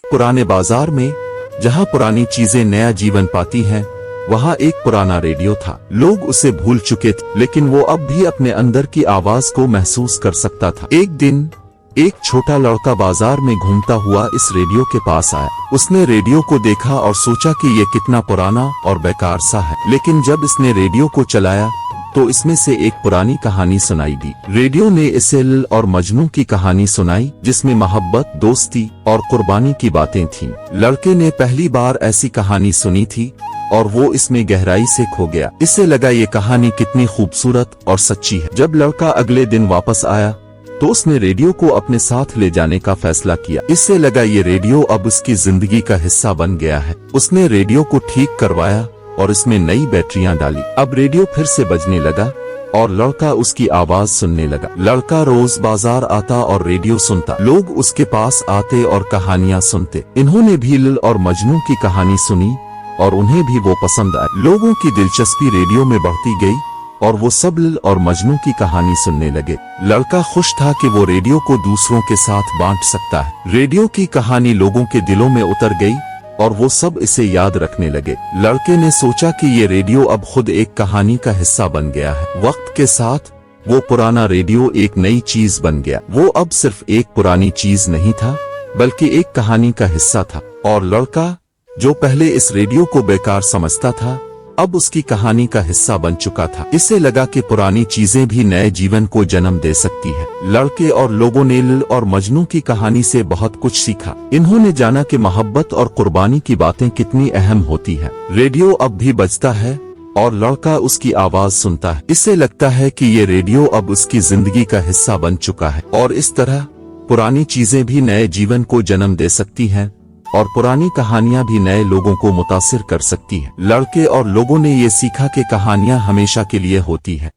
पुराने बाजार में, जहां पुरानी चीजें नया जीवन पाती हैं, वहां एक पुराना रेडियो था। लोग उसे भूल चुके थे, लेकिन वो अब भी अपने अंदर की आवाज को महसूस कर सकता था। एक दिन एक छोटा लड़का बाजार में घूमता हुआ इस रेडियो के पास आया। उसने रेडियो को देखा और सोचा कि ये कितना पुराना और बेकार सा है। लेकिन जब इसने रेडियो को चलाया तो इसमें से एक पुरानी कहानी सुनाई दी। रेडियो ने इसे लैला और मजनू की कहानी सुनाई, जिसमें मोहब्बत, दोस्ती और कुर्बानी की बातें थीं। लड़के ने पहली बार ऐसी कहानी सुनी थी और वो इसमें गहराई से खो गया। इसे लगा ये कहानी कितनी खूबसूरत और सच्ची है। जब लड़का अगले दिन वापस आया तो उसने रेडियो को अपने साथ ले जाने का फैसला किया। इससे लगा ये रेडियो अब उसकी जिंदगी का हिस्सा बन गया है। उसने रेडियो को ठीक करवाया और इसमें नई बैटरियां डाली। अब रेडियो फिर से बजने लगा और लड़का उसकी आवाज सुनने लगा। लड़का रोज बाजार आता और रेडियो सुनता। लोग उसके पास आते और कहानियां सुनते। इन्होंने भी लैला और मजनू की कहानी सुनी और उन्हें भी वो पसंद आई। लोगों की दिलचस्पी रेडियो में बढ़ती गई और वो सब लैला और मजनू की कहानी सुनने लगे। लड़का खुश था कि वो रेडियो को दूसरों के साथ बांट सकता है। रेडियो की कहानी लोगों के दिलों में उतर गई और वो सब इसे याद रखने लगे। लड़के ने सोचा कि ये रेडियो अब खुद एक कहानी का हिस्सा बन गया है। वक्त के साथ वो पुराना रेडियो एक नई चीज बन गया। वो अब सिर्फ एक पुरानी चीज नहीं था, बल्कि एक कहानी का हिस्सा था। और लड़का, जो पहले इस रेडियो को बेकार समझता था, अब उसकी कहानी का हिस्सा बन चुका था। इसे लगा कि पुरानी चीजें भी नए जीवन को जन्म दे सकती है। लड़के और लोगों ने लैला और मजनू की कहानी से बहुत कुछ सीखा। इन्होंने जाना कि मोहब्बत और कुर्बानी की बातें कितनी अहम होती है। रेडियो अब भी बजता है और लड़का उसकी आवाज सुनता है। इससे लगता है कि ये रेडियो अब उसकी जिंदगी का हिस्सा बन चुका है। और इस तरह पुरानी चीजें भी नए जीवन को जन्म दे सकती हैं और पुरानी कहानियां भी नए लोगों को मुतासिर कर सकती हैं। लड़के और लोगों ने ये सीखा कि कहानियां हमेशा के लिए होती हैं।